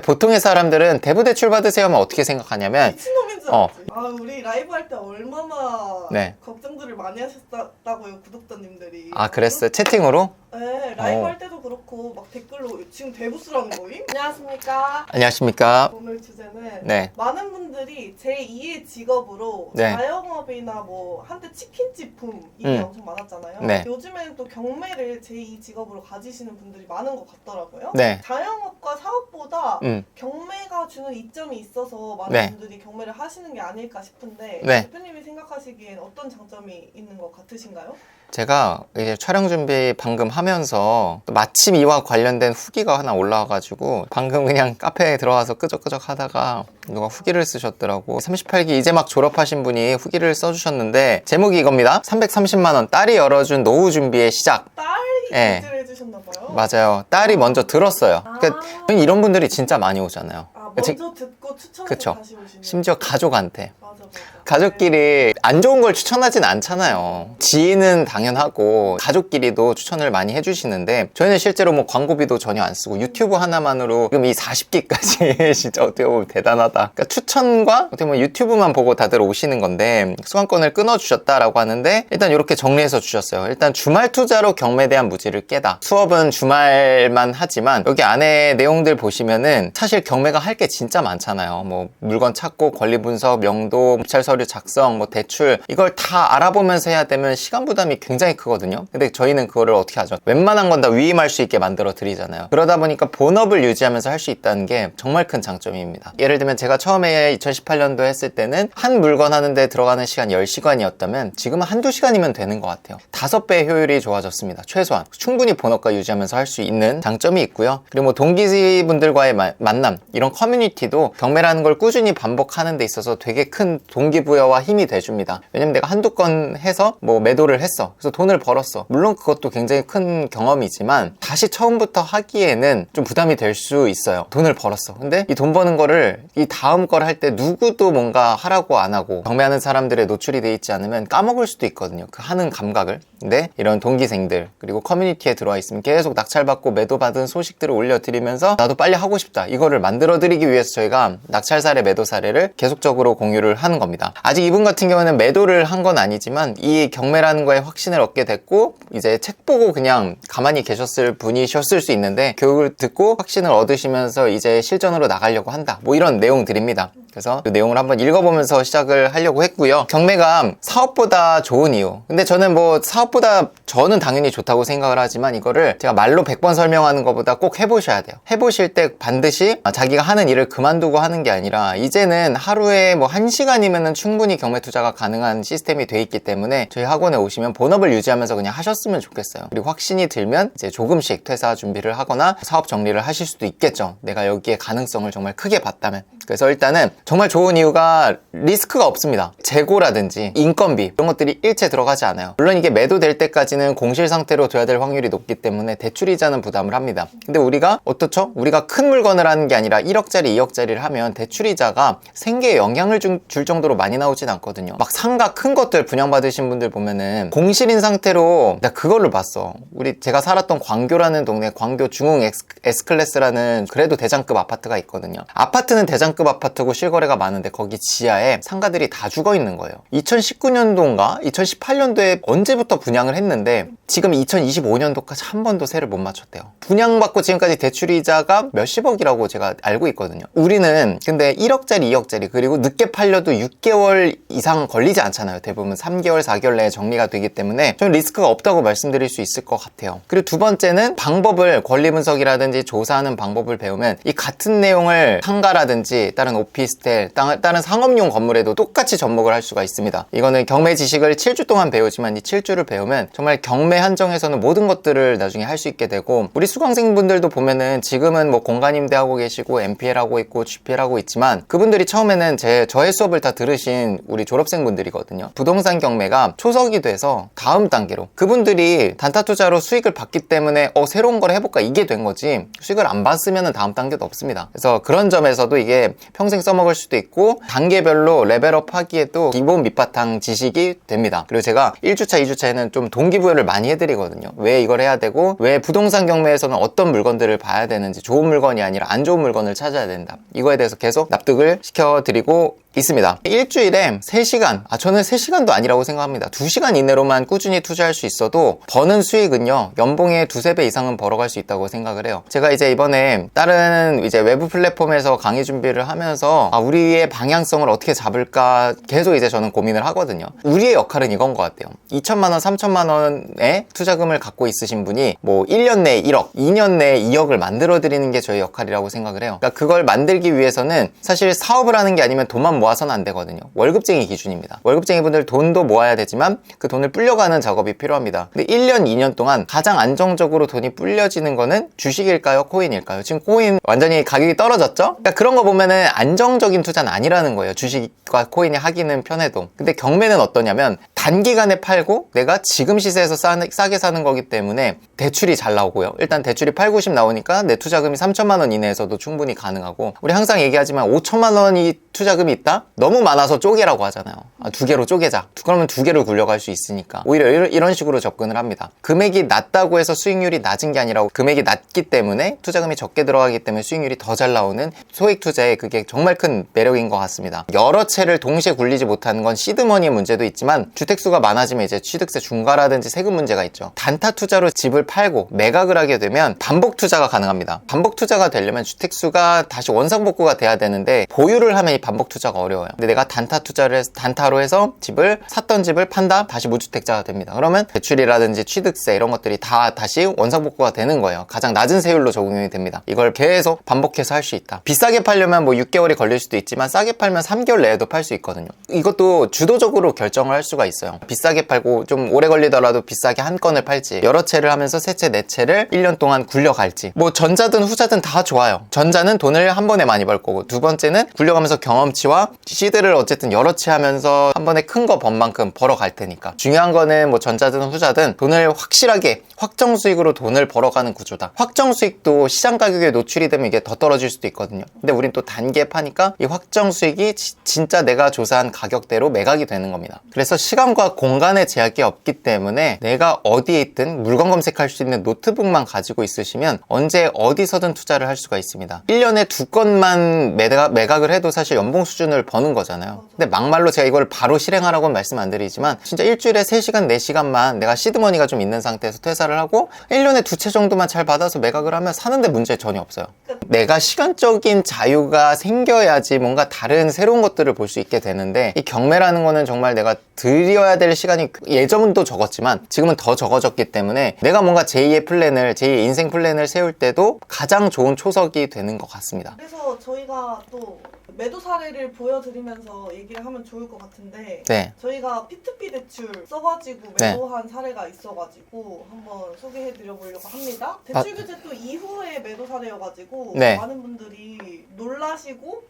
근데 보통의 사람들은 대부대출 받으세요 하면 어떻게 생각하냐면 미친놈인 줄 어. 알지? 아 우리 라이브 할 때 얼마나 네. 걱정들을 많이 하셨다고요 구독자님들이. 아 그랬어요? 채팅으로? 네 라이브 할 때도 그렇고 막 댓글로 지금 대부스라는 거임? 안녕하십니까? 안녕하십니까? 오늘 주제는 네. 많은 분들이 제2의 직업으로 네. 자영업이나 뭐 한때 치킨집 붐 이게 엄청 많았잖아요. 네. 요즘에는 또 경매를 제2 직업으로 가지시는 분들이 많은 것 같더라고요. 네. 자영업과 사업보다 음. 경매가 주는 이점이 있어서 많은 네. 분들이 경매를 하시는 게 아닐까 싶은데 네. 대표님이 생각하시기엔 어떤 장점이 있는 것 같으신가요? 제가 이제 촬영 준비 방금 하면서 마침 이와 관련된 후기가 하나 올라와가지고 방금 그냥 카페에 들어가서 끄적끄적 하다가 누가 후기를 쓰셨더라고. 38기 이제 막 졸업하신 분이 후기를 써주셨는데 제목이 이겁니다. 330만원 딸이 열어준 노후 준비의 시작. 딸이 네. 결제를 해주셨나봐요. 맞아요. 딸이 먼저 들었어요. 그러니까 이런 분들이 진짜 많이 오잖아요. 아 먼저 듣고 추천해서 그쵸. 다시 오시는. 심지어 가족한테. 맞아. 가족끼리 안 좋은 걸 추천하진 않잖아요. 지인은 당연하고 가족끼리도 추천을 많이 해주시는데 저희는 실제로 뭐 광고비도 전혀 안 쓰고 유튜브 하나만으로 지금 이 40기까지 진짜 어떻게 보면 대단하다. 그러니까 추천과 어떻게 보면 유튜브만 보고 다들 오시는 건데 수강권을 끊어주셨다라고 하는데 일단 이렇게 정리해서 주셨어요. 일단 주말 투자로 경매에 대한 무지를 깨다. 수업은 주말만 하지만 여기 안에 내용들 보시면은 사실 경매가 할 게 진짜 많잖아요. 뭐 물건 찾고 권리 분석, 명도, 입찰 서류 작성, 뭐 대출 이걸 다 알아보면서 해야 되면 시간 부담이 굉장히 크거든요. 근데 저희는 그거를 어떻게 하죠? 웬만한 건 다 위임할 수 있게 만들어 드리잖아요. 그러다 보니까 본업을 유지하면서 할 수 있다는 게 정말 큰 장점입니다. 예를 들면 제가 처음에 2018년도 했을 때는 한 물건 하는데 들어가는 시간 10시간이었다면 지금은 한두 시간이면 되는 것 같아요. 5배의 효율이 좋아졌습니다. 최소한 충분히 본업과 유지하면서 할 수 있는 장점이 있고요. 그리고 뭐 동기분들과의 만남 이런 커뮤니티도 경매라는 걸 꾸준히 반복하는 데 있어서 되게 큰 동기부여와 힘이 돼줍니다. 왜냐면 내가 한두 건 해서 뭐 매도를 했어. 그래서 돈을 벌었어. 물론 그것도 굉장히 큰 경험이지만 다시 처음부터 하기에는 좀 부담이 될 수 있어요. 돈을 벌었어. 근데 이 돈 버는 거를 이 다음 걸 할 때 누구도 뭔가 하라고 안 하고 경매하는 사람들에 노출이 돼 있지 않으면 까먹을 수도 있거든요. 그 하는 감각을. 근데 이런 동기생들 그리고 커뮤니티에 들어와 있으면 계속 낙찰받고 매도받은 소식들을 올려드리면서 나도 빨리 하고 싶다. 이거를 만들어드리기 위해서 저희가 낙찰 사례, 매도 사례를 계속적으로 공유를 하는 겁니다. 아직 이분 같은 경우는 매도를 한 건 아니지만 이 경매라는 거에 확신을 얻게 됐고 이제 책 보고 그냥 가만히 계셨을 분이셨을 수 있는데 교육을 듣고 확신을 얻으시면서 이제 실전으로 나가려고 한다. 뭐 이런 내용들입니다. 그래서 그 내용을 한번 읽어보면서 시작을 하려고 했고요. 경매가 사업보다 좋은 이유. 근데 저는 뭐 사업보다 저는 당연히 좋다고 생각을 하지만 이거를 제가 말로 100번 설명하는 것보다 꼭 해보셔야 돼요. 해보실 때 반드시 자기가 하는 일을 그만두고 하는 게 아니라 이제는 하루에 뭐 1시간이면은 충분히 경매 투자가 가능한 시스템이 돼 있기 때문에 저희 학원에 오시면 본업을 유지하면서 그냥 하셨으면 좋겠어요. 그리고 확신이 들면 이제 조금씩 퇴사 준비를 하거나 사업 정리를 하실 수도 있겠죠. 내가 여기에 가능성을 정말 크게 봤다면. 그래서 일단은 정말 좋은 이유가 리스크가 없습니다. 재고라든지 인건비 이런 것들이 일체 들어가지 않아요. 물론 이게 매도될 때까지는 공실 상태로 둬야 될 확률이 높기 때문에 대출이자는 부담을 합니다. 근데 우리가 어떻죠? 우리가 큰 물건을 하는 게 아니라 1억짜리 2억짜리를 하면 대출이자가 생계에 영향을 줄 정도로 많이 나오진 않거든요. 막 상가 큰 것들 분양받으신 분들 보면은 공실인 상태로 나 그걸로 봤어. 제가 살았던 광교라는 동네 광교 중흥 S클래스라는 그래도 대장급 아파트가 있거든요. 아파트는 대장급 아파트고 실거래가 많은데 거기 지하에 상가들이 다 죽어 있는 거예요. 2019년도인가 2018년도에 언제부터 분양을 했는데 지금 2025년도까지 한 번도 세를 못 맞췄대요. 분양받고 지금까지 대출이자가 몇십억이라고 제가 알고 있거든요. 우리는 근데 1억짜리 2억짜리 그리고 늦게 팔려도 6개월 이상 걸리지 않잖아요. 대부분 3개월 4개월 내에 정리가 되기 때문에 좀 리스크가 없다고 말씀드릴 수 있을 것 같아요. 그리고 두 번째는 방법을 권리 분석이라든지 조사하는 방법을 배우면 이 같은 내용을 상가라든지 다른 오피스텔 다른 상업용 건물에도 똑같이 접목을 할 수가 있습니다. 이거는 경매 지식을 7주 동안 배우지만 이 7주를 배우면 정말 경매 한정에서는 모든 것들을 나중에 할 수 있게 되고 우리 수강생분들도 보면은 지금은 뭐 공간 임대하고 계시고 MPL 하고 있고 GPL 하고 있지만 그분들이 처음에는 저의 수업을 다 들으신 우리 졸업생분들이거든요. 부동산 경매가 초석이 돼서 다음 단계로 그분들이 단타 투자로 수익을 받기 때문에 새로운 걸 해볼까 이게 된 거지 수익을 안 봤으면 다음 단계도 없습니다. 그래서 그런 점에서도 이게 있는데 평생 써먹을 수도 있고 단계별로 레벨업 하기에도 기본 밑바탕 지식이 됩니다. 그리고 제가 1주차, 2주차에는 좀 동기부여를 많이 해드리거든요. 왜 이걸 해야 되고 왜 부동산 경매에서는 어떤 물건들을 봐야 되는지, 좋은 물건이 아니라 안 좋은 물건을 찾아야 된다, 이거에 대해서 계속 납득을 시켜드리고 있습니다. 일주일에 3시간, 저는 3시간도 아니라고 생각합니다. 2시간 이내로만 꾸준히 투자할 수 있어도 버는 수익은요, 연봉의 2~3배 이상은 벌어갈 수 있다고 생각을 해요. 제가 이제 이번에 다른 이제 외부 플랫폼에서 강의 준비를 하면서 우리의 방향성을 어떻게 잡을까 계속 이제 저는 고민을 하거든요. 우리의 역할은 이건 것 같아요. 2천만 원, 3천만 원의 투자금을 갖고 있으신 분이 뭐 1년 내에 1억, 2년 내에 2억을 만들어 드리는 게 저희 역할이라고 생각을 해요. 그러니까 그걸 만들기 위해서는 사실 사업을 하는 게 아니면 돈만 모아서는 안 되거든요. 월급쟁이 기준입니다. 월급쟁이 분들 돈도 모아야 되지만 그 돈을 불려가는 작업이 필요합니다. 근데 1년, 2년 동안 가장 안정적으로 돈이 불려지는 거는 주식일까요? 코인일까요? 지금 코인 완전히 가격이 떨어졌죠? 그러니까 그런 거 보면은 안정적인 투자는 아니라는 거예요. 주식과 코인이 하기는 편해도. 근데 경매는 어떠냐면 단기간에 팔고 내가 지금 시세에서 싸게 사는 거기 때문에 대출이 잘 나오고요. 일단 대출이 8, 90 나오니까 내 투자금이 3천만 원 이내에서도 충분히 가능하고, 우리 항상 얘기하지만 5천만 원이 투자금이 있다? 너무 많아서 쪼개라고 하잖아요. 2개로 쪼개자. 그러면 2개를 굴려갈 수 있으니까 오히려 이런 식으로 접근을 합니다. 금액이 낮다고 해서 수익률이 낮은 게 아니라 금액이 낮기 때문에 투자금이 적게 들어가기 때문에 수익률이 더 잘 나오는 소액 투자의 그게 정말 큰 매력인 것 같습니다. 여러 채를 동시에 굴리지 못하는 건 시드머니의 문제도 있지만 주택수가 많아지면 이제 취득세 중과라든지 세금 문제가 있죠. 단타 투자로 집을 팔고 매각을 하게 되면 반복 투자가 가능합니다. 반복 투자가 되려면 주택수가 다시 원상복구가 돼야 되는데 보유를 하면 이 반복 투자가 어려워요. 근데 내가 단타로 해서 집을 샀던 집을 판다, 다시 무주택자가 됩니다. 그러면 대출이라든지 취득세 이런 것들이 다 다시 원상복구가 되는 거예요. 가장 낮은 세율로 적용이 됩니다. 이걸 계속 반복해서 할 수 있다. 비싸게 팔려면 뭐 6개월이 걸릴 수도 있지만 싸게 팔면 3개월 내에도 팔 수 있거든요. 이것도 주도적으로 결정을 할 수가 있어요. 비싸게 팔고 좀 오래 걸리더라도 비싸게 한 건을 팔지, 여러 채를 하면서 3채, 4채를 1년 동안 굴려갈지, 뭐 전자든 후자든 다 좋아요. 전자는 돈을 한 번에 많이 벌 거고, 두 번째는 굴려가면서 경험치와 시드를 어쨌든 여러 채 하면서 한 번에 큰 거 번 만큼 벌어갈 테니까. 중요한 거는 뭐 전자든 후자든 돈을 확실하게 확정 수익으로 돈을 벌어가는 구조다. 확정 수익도 시장 가격에 노출이 되면 이게 더 떨어질 수도 있거든요. 근데 우린 또 단계 파니까 이 확정 수익이 진짜 내가 조사한 가격대로 매각이 되는 겁니다. 그래서 시간과 공간의 제약이 없기 때문에 내가 어디에 있든 물건 검색할 수 있는 노트북만 가지고 있으시면 언제 어디서든 투자를 할 수가 있습니다. 1년에 2건만 매각을 해도 사실 연봉 수준을 버는 거잖아요. 근데 막말로 제가 이걸 바로 실행하라고는 말씀 안 드리지만 진짜 일주일에 3시간, 4시간만 내가 시드머니가 좀 있는 상태에서 퇴사를 하고 1년에 2채 정도만 잘 받아서 매각을 하면 사는데 문제 전혀 없어요. 내가 시간적인 자유가 생겨야지 뭔가 다른 새로운 것들을 볼 수 있게 되는데, 이 경매라는 거는 정말 내가 들여야 될 시간이 예전도 적었지만 지금은 더 적어졌기 때문에 내가 뭔가 제2의 인생 플랜을 세울 때도 가장 좋은 초석이 되는 것 같습니다. 그래서 저희가 또 매도 사례를 보여드리면서 얘기를 하면 좋을 것 같은데, 네. 저희가 P2P 대출 써가지고 매도한 사례가 있어가지고 한번 소개해드려 보려고 합니다. 대출 규제 또 이후에 매도 사례여가지고 많은 분들이 놀라시고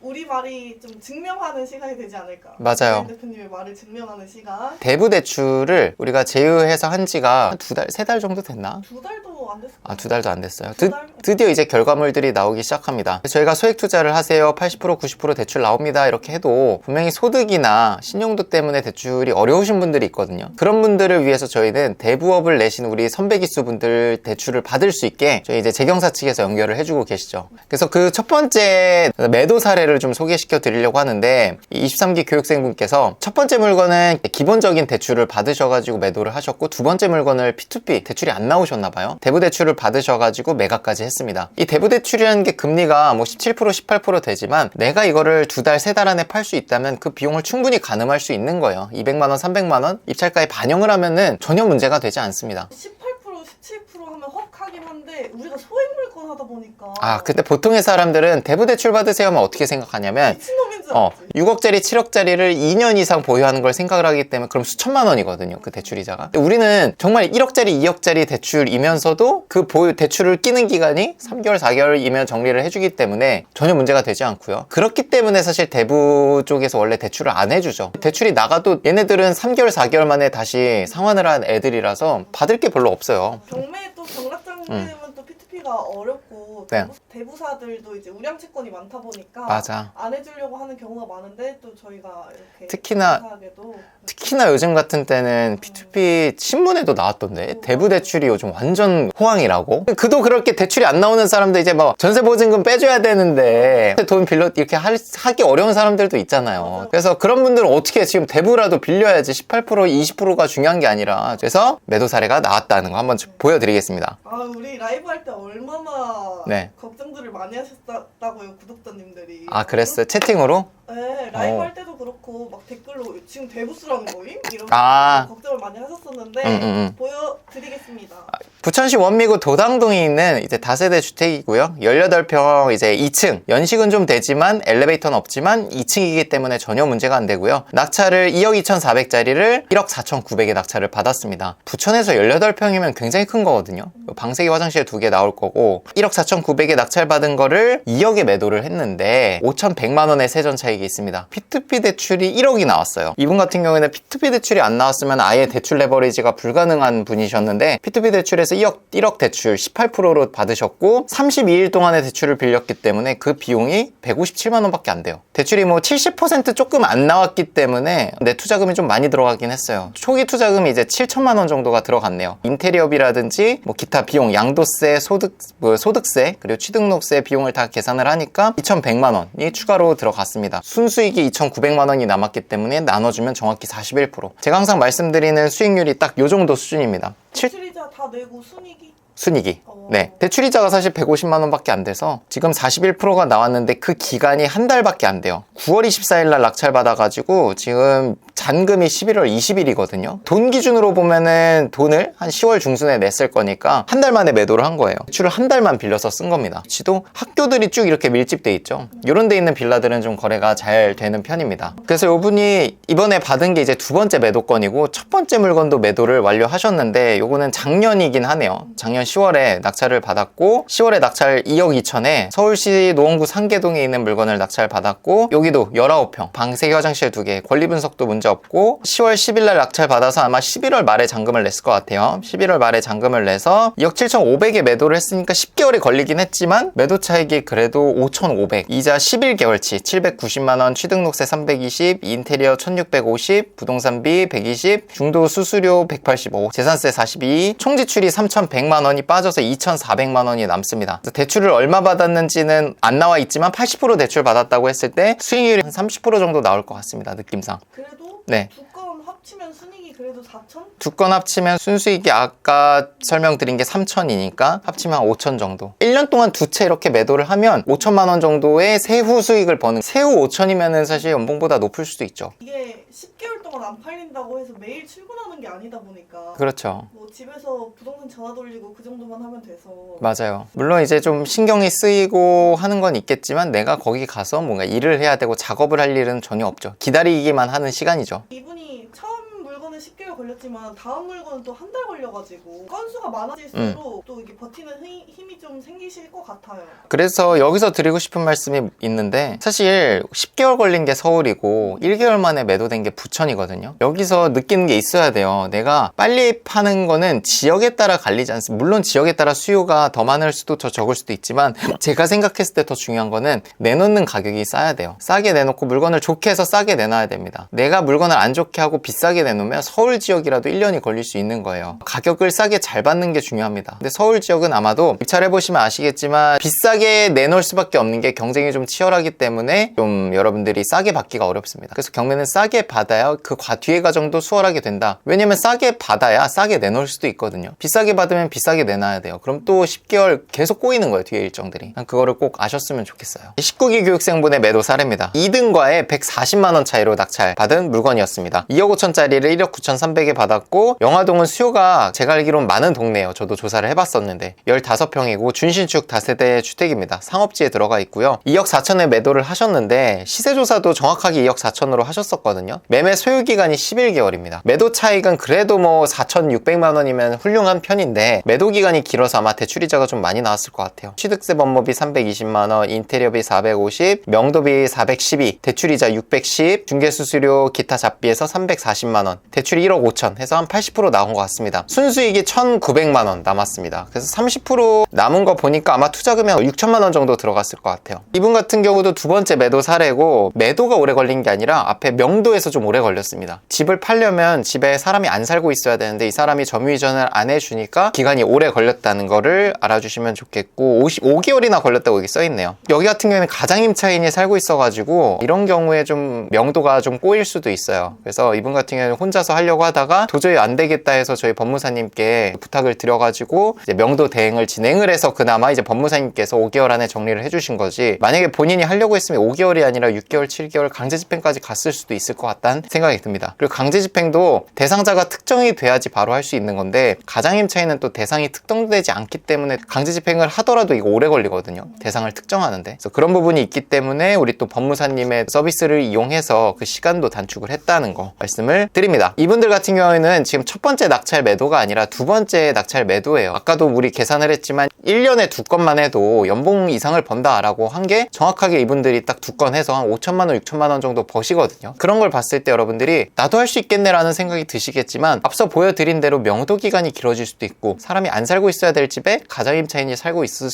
우리 말이 좀 증명하는 시간이 되지 않을까. 맞아요. 대표님의 말을 증명하는 시간. 대부 대출을 우리가 제휴해서 한 지가 2달, 3달 정도 됐나? 2달도 안 됐어요. 2달도 안 됐어요. 2달? 드디어 이제 결과물들이 나오기 시작합니다. 저희가 소액 투자를 하세요. 80%, 90% 대출 나옵니다. 이렇게 해도 분명히 소득이나 신용도 때문에 대출이 어려우신 분들이 있거든요. 그런 분들을 위해서 저희는 대부업을 내신 우리 선배 기수 분들 대출을 받을 수 있게 저희 이제 재경사 측에서 연결을 해주고 계시죠. 그래서 그 첫 번째 매도 사례를 좀 소개시켜 드리려고 하는데, 23기 교육생분께서 첫 번째 물건은 기본적인 대출을 받으셔가지고 매도를 하셨고, 두 번째 물건을 P2P 대출이 안 나오셨나 봐요. 대부 대출을 받으셔가지고 매각까지 했습니다. 이 대부 대출이라는 게 금리가 뭐 17%, 18% 되지만 내가 이거를 2달, 3달 안에 팔 수 있다면 그 비용을 충분히 가늠할 수 있는 거예요. 200만 원, 300만 원 입찰가에 반영을 하면은 전혀 문제가 되지 않습니다. 17% 하면 헉하긴 한데 우리가 소액 물건 하다 보니까 근데 보통의 사람들은 대부 대출 받으세요 하면 어떻게 생각하냐면 미친놈인 줄 알지. 6억짜리 7억짜리를 2년 이상 보유하는 걸 생각을 하기 때문에 그럼 수천만 원이거든요, 그 대출이자가. 근데 우리는 정말 1억짜리 2억짜리 대출이면서도 그 대출을 끼는 기간이 3개월 4개월이면 정리를 해주기 때문에 전혀 문제가 되지 않고요. 그렇기 때문에 사실 대부 쪽에서 원래 대출을 안 해주죠. 대출이 나가도 얘네들은 3개월 4개월 만에 다시 상환을 한 애들이라서 받을 게 별로 없어요. 경매에 또 경락장님은 또 P2P가 수기가 어렵고 네. 대부사들도 이제 우량채권이 많다 보니까 맞아. 안 해주려고 하는 경우가 많은데 또 저희가 이렇게 특히나 요즘 같은 때는 P2P 신문에도 나왔던데 대부 대출이 요즘 완전 호황이라고. 그도 그렇게 대출이 안 나오는 사람들 이제 뭐 전세 보증금 빼줘야 되는데 돈 빌려 이렇게 하기 어려운 사람들도 있잖아요. 맞아요. 그래서 그런 분들은 어떻게 지금 대부라도 빌려야지 18% 20%가 중요한 게 아니라 그래서 매도 사례가 나왔다는 거 한번 보여드리겠습니다. 아 우리 라이브 할 때 얼마나 네. 걱정들을 많이 하셨다고요 구독자님들이. 아 그랬어요? 채팅으로? 네, 라이브 할 때도 그렇고 막 댓글로 지금 대부스라는 거임? 이러면서 걱정을 많이 하셨었는데 보여드리겠습니다. 부천시 원미구 도당동에 있는 이제 다세대 주택이고요. 18평 이제 2층. 연식은 좀 되지만 엘리베이터는 없지만 2층이기 때문에 전혀 문제가 안 되고요. 낙찰을 2억 2,400짜리를 1억 4,900에 낙찰을 받았습니다. 부천에서 18평이면 굉장히 큰 거거든요. 방세기 화장실 2개 나올 거고 1억 4,900에 낙찰받은 거를 2억에 매도를 했는데 5,100만 원의 세전 차익이 있습니다. P2P 대출이 1억이 나왔어요. 이분 같은 경우에는 P2P 대출이 안 나왔으면 아예 대출 레버리지가 불가능한 분이셨는데 P2P 대출에서 1억 대출 18%로 받으셨고 32일 동안의 대출을 빌렸기 때문에 그 비용이 157만 원밖에 안 돼요. 대출이 뭐 70% 조금 안 나왔기 때문에 내 투자금이 좀 많이 들어가긴 했어요. 초기 투자금이 이제 7천만 원 정도가 들어갔네요. 인테리어비라든지 뭐 기타 비용, 양도세, 소득세 그리고 취등록세 비용을 다 계산을 하니까 2,100만 원이 추가로 들어갔습니다. 순수익이 2,900만 원이 남았기 때문에 나눠주면 정확히 41%. 제가 항상 말씀드리는 수익률이 딱 요 정도 수준입니다. 대출이자 다 내고 순이익이. 네. 대출이자가 사실 150만 원밖에 안 돼서 지금 41%가 나왔는데 그 기간이 한 달밖에 안 돼요. 9월 24일 날 낙찰 받아가지고 지금 잔금이 11월 20일이거든요. 돈 기준으로 보면은 돈을 한 10월 중순에 냈을 거니까 한 달 만에 매도를 한 거예요. 대출을 한 달만 빌려서 쓴 겁니다. 지도 학교들이 쭉 이렇게 밀집돼 있죠. 이런 데 있는 빌라들은 좀 거래가 잘 되는 편입니다. 그래서 이분이 이번에 받은 게 이제 두 번째 매도건이고 첫 번째 물건도 매도를 완료하셨는데 요거는 작년이긴 하네요. 작년 10월에 낙찰을 받았고 10월에 낙찰 2억 2천에 서울시 노원구 상계동에 있는 물건을 낙찰 받았고 여기도 19평 방세기 화장실 2개 권리 분석도 문제 없고 10월 10일 날 낙찰 받아서 아마 11월 말에 잔금을 냈을 것 같아요. 11월 말에 잔금을 내서 2억 7,500에 매도를 했으니까 10개월이 걸리긴 했지만 매도 차익이 그래도 5,500 이자 11개월치 790만 원 취등록세 320 인테리어 1,650 부동산비 120 중도 수수료 185 재산세 42 총 지출이 3,100만 원이 빠져서 2,400만 원이 남습니다. 대출을 얼마 받았는지는 안 나와 있지만 80% 대출 받았다고 했을 때 수익률이 한 30% 정도 나올 것 같습니다. 느낌상. 그래도 네. 두 건 합치면 순이익이 그래도 4천? 두 건 합치면 순수익이 아까 설명드린 게 3천이니까 합치면 5천 정도. 1년 동안 두 채 이렇게 매도를 하면 5천만 원 정도의 세후 수익을 버는. 세후 5천이면은 사실 연봉보다 높을 수도 있죠. 이게 10개월 동안 안 팔린다고 해서 매일 출근하는 게 아니다 보니까 그렇죠. 뭐 집에서 부동산 전화 돌리고 그 정도만 하면 돼서 맞아요. 물론 이제 좀 신경이 쓰이고 하는 건 있겠지만 내가 거기 가서 뭔가 일을 해야 되고 작업을 할 일은 전혀 없죠. 기다리기만 하는 시간이죠. 이분이 처음 물건은 10개월 걸렸지만 다음 물건은 또 한 달 걸려가지고 건수가 많아질수록 또 이게 버티는 힘이 좀 생기실 것 같아요. 그래서 여기서 드리고 싶은 말씀이 있는데 사실 10개월 걸린 게 서울이고 1개월 만에 매도된 게 부천이거든요. 여기서 느끼는 게 있어야 돼요. 내가 빨리 파는 거는 지역에 따라 갈리지 않습니다. 물론 지역에 따라 수요가 더 많을 수도 더 적을 수도 있지만 제가 생각했을 때 더 중요한 거는 내놓는 가격이 싸야 돼요. 싸게 내놓고 물건을 좋게 해서 싸게 내놔야 됩니다. 내가 물건을 안 좋게 하고 비싸게 내놓으면 서울 지역이라도 1년이 걸릴 수 있는 거예요. 가격을 싸게 잘 받는 게 중요합니다. 근데 서울 지역은 아마도 입찰해보시면 아시겠지만 비싸게 내놓을 수밖에 없는 게 경쟁이 좀 치열하기 때문에 좀 여러분들이 싸게 받기가 어렵습니다. 그래서 경매는 싸게 받아야 그 뒤에 과정도 수월하게 된다. 왜냐면 싸게 받아야 싸게 내놓을 수도 있거든요. 비싸게 받으면 비싸게 내놔야 돼요. 그럼 또 10개월 계속 꼬이는 거예요. 뒤에 일정들이. 그거를 꼭 아셨으면 좋겠어요. 19기 교육생분의 매도 사례입니다. 2등과의 140만 원 차이로 낙찰받은 물건이었습니다. 2억 5천짜리를 1억 9,300에 받았고 영화동은 수요가 제가 알기로는 많은 동네예요. 저도 조사를 해봤었는데 15평이고 준신축 다세대 주택입니다. 상업지에 들어가 있고요. 2억 4천에 매도를 하셨는데 시세조사도 정확하게 2억 4천으로 하셨었거든요. 매매 소요기간이 11개월입니다. 매도 차익은 그래도 뭐 4,600만 원이면 훌륭한 편인데 매도 기간이 길어서 아마 대출이자가 좀 많이 나왔을 것 같아요. 취득세 법무비 320만 원, 인테리어비 450, 명도비 412, 대출이자 610, 중개수수료 기타 잡비에서 340만 원. 대출이 11억 5천 해서 한 80% 나온 것 같습니다. 순수익이 1,900만 원 남았습니다. 그래서 30% 남은 거 보니까 아마 투자 금액 6천만 원 정도 들어갔을 것 같아요. 이분 같은 경우도 두 번째 매도 사례고, 매도가 오래 걸린 게 아니라 앞에 명도에서 좀 오래 걸렸습니다. 집을 팔려면 집에 사람이 안 살고 있어야 되는데 이 사람이 점유이전을 안 해주니까 기간이 오래 걸렸다는 거를 알아주시면 좋겠고, 5개월이나 걸렸다고 여기 써있네요. 여기 같은 경우에는 가장임차인이 살고 있어가지고 이런 경우에 좀 명도가 좀 꼬일 수도 있어요. 그래서 이분 같은 경우에는 혼자서 하려고 하다가 도저히 안 되겠다 해서 저희 법무사님께 부탁을 드려가지고 이제 명도 대행을 진행을 해서 그나마 이제 법무사님께서 5개월 안에 정리를 해주신 거지, 만약에 본인이 하려고 했으면 5개월이 아니라 6개월, 7개월 강제집행까지 갔을 수도 있을 것 같다는 생각이 듭니다. 그리고 강제집행도 대상자가 특정이 돼야지 바로 할 수 있는 건데, 가장임차인은 또 대상이 특정되지 않기 때문에 강제집행을 하더라도 이거 오래 걸리거든요. 대상을 특정하는데. 그래서 그런 부분이 있기 때문에 우리 또 법무사님의 서비스를 이용해서 그 시간도 단축을 했다는 거 말씀을 드립니다. 이분들 같은 경우에는 지금 첫 번째 낙찰 매도가 아니라 두 번째 낙찰 매도예요. 아까도 우리 계산을 했지만 1년에 2건만 해도 연봉 이상을 번다라고 한 게 정확하게 이분들이 딱 2건 해서 한 5천만 원, 6천만 원 정도 버시거든요. 그런 걸 봤을 때 여러분들이 나도 할 수 있겠네라는 생각이 드시겠지만, 앞서 보여드린 대로 명도 기간이 길어질 수도 있고, 사람이 안 살고 있어야 될 집에 가장임차인이 살고 있을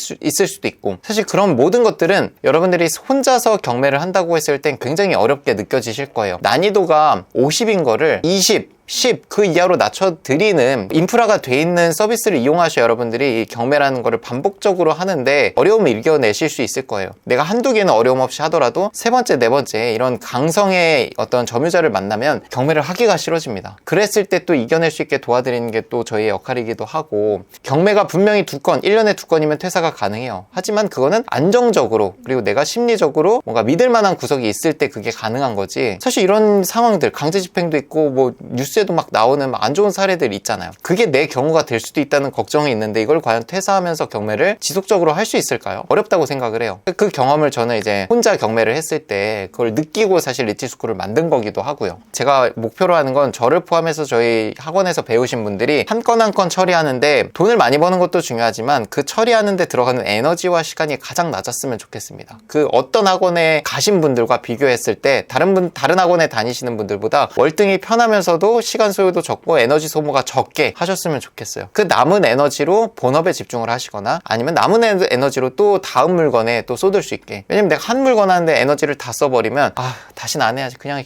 수도 있고, 사실 그런 모든 것들은 여러분들이 혼자서 경매를 한다고 했을 땐 굉장히 어렵게 느껴지실 거예요. 난이도가 50인 거를 20, 10 그 이하로 낮춰드리는 인프라가 돼 있는 서비스를 이용하셔야 여러분들이 이 경매라는 거를 반복적으로 하는데 어려움을 이겨내실 수 있을 거예요. 내가 한두 개는 어려움 없이 하더라도 세 번째, 네 번째 이런 강성의 어떤 점유자를 만나면 경매를 하기가 싫어집니다. 그랬을 때 또 이겨낼 수 있게 도와드리는 게 또 저희의 역할이기도 하고, 경매가 분명히 2건, 1년에 2건이면 퇴사가 가능해요. 하지만 그거는 안정적으로, 그리고 내가 심리적으로 뭔가 믿을 만한 구석이 있을 때 그게 가능한 거지, 사실 이런 상황들, 강제집행도 있고 뭐 뉴스에도 막 나오는 안 좋은 사례들 있잖아요. 그게 내 경우가 될 수도 있다는 걱정이 있는데, 이걸 과연 퇴사하면서 경매를 지속적으로 할 수 있을까요? 어렵다고 생각을 해요. 그 경험을 저는 이제 혼자 경매를 했을 때 그걸 느끼고 사실 리치스쿨을 만든 거기도 하고요. 제가 목표로 하는 건 저를 포함해서 저희 학원에서 배우신 분들이 한 건 한 건 처리하는데, 돈을 많이 버는 것도 중요하지만 그 처리하는 데 들어가는 에너지와 시간이 가장 낮았으면 좋겠습니다. 그 어떤 학원에 가신 분들과 비교했을 때 다른 학원에 다니시는 분들보다 월등히 편하면서도 시간 소요도 적고 에너지 소모가 적게 하셨으면 좋겠어요. 그 남은 에너지로 본업에 집중을 하시거나, 아니면 남은 에너지로 또 다음 물건에 또 쏟을 수 있게. 왜냐면 내가 한 물건 하는데 에너지를 다 써버리면 다시는 안 해야지, 그냥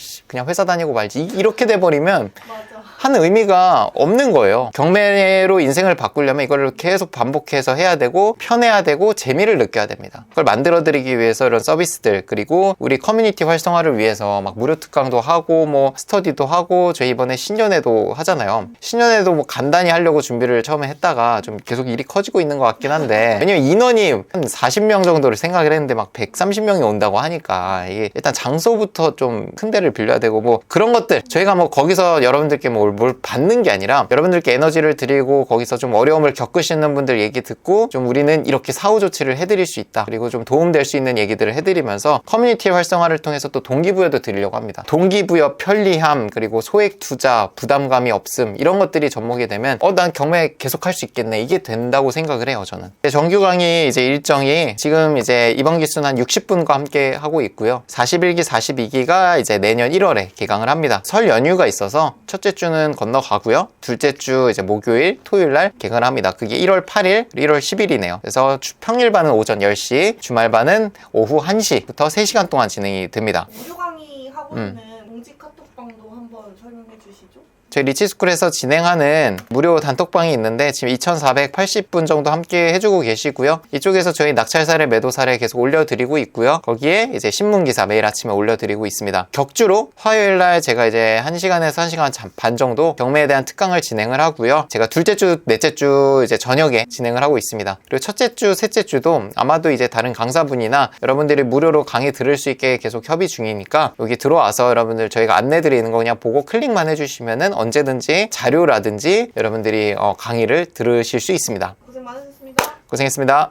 회사 다니고 말지, 이렇게 돼버리면 맞아. 하는 의미가 없는 거예요. 경매로 인생을 바꾸려면 이걸 계속 반복해서 해야 되고, 편해야 되고, 재미를 느껴야 됩니다. 그걸 만들어드리기 위해서 이런 서비스들, 그리고 우리 커뮤니티 활성화를 위해서 막 무료 특강도 하고 뭐 스터디도 하고, 저희 이번에 신년회도 하잖아요. 신년회도 뭐 간단히 하려고 준비를 처음에 했다가 좀 계속 일이 커지고 있는 것 같긴 한데, 왜냐면 인원이 한 40명 정도를 생각을 했는데 막 130명이 온다고 하니까 이게 일단 장소부터 좀 큰 데를 빌려야 되고, 뭐 그런 것들 저희가 뭐 거기서 여러분들께 뭘 받는 게 아니라 여러분들께 에너지를 드리고, 거기서 좀 어려움을 겪으시는 분들 얘기 듣고 좀 우리는 이렇게 사후 조치를 해드릴 수 있다, 그리고 좀 도움될 수 있는 얘기들을 해드리면서 커뮤니티 활성화를 통해서 또 동기부여도 드리려고 합니다. 동기부여, 편리함, 그리고 소액 투자, 부담감이 없음, 이런 것들이 접목이 되면 난 경매 계속 할 수 있겠네, 이게 된다고 생각을 해요. 저는 정규 강의 이제 일정이 지금 이제 이번 기수는 한 60분과 함께 하고 있고요. 41기, 42기가 이제 내년 1월에 개강을 합니다. 설 연휴가 있어서 첫째 주는 건너가고요. 둘째 주 이제 목요일, 토요일 날 개강을 합니다. 그게 1월 8일, 1월 10일이네요. 그래서 평일반은 오전 10시, 주말반은 오후 1시부터 3시간 동안 진행이 됩니다. 무료 강의 하고 있는 공지 카톡방도 한번 설명해 주시죠. 저희 리치스쿨에서 진행하는 무료 단톡방이 있는데 지금 2,480분 정도 함께 해주고 계시고요. 이쪽에서 저희 낙찰 사례, 매도 사례 계속 올려드리고 있고요. 거기에 이제 신문기사 매일 아침에 올려드리고 있습니다. 격주로 화요일날 제가 이제 1시간에서 1시간 반 정도 경매에 대한 특강을 진행을 하고요. 제가 둘째 주, 넷째 주 이제 저녁에 진행을 하고 있습니다. 그리고 첫째 주, 셋째 주도 아마도 이제 다른 강사분이나 여러분들이 무료로 강의 들을 수 있게 계속 협의 중이니까 여기 들어와서 여러분들 저희가 안내드리는 거 그냥 보고 클릭만 해주시면은 언제든지 자료라든지 여러분들이 강의를 들으실 수 있습니다. 고생 많으셨습니다. 고생했습니다.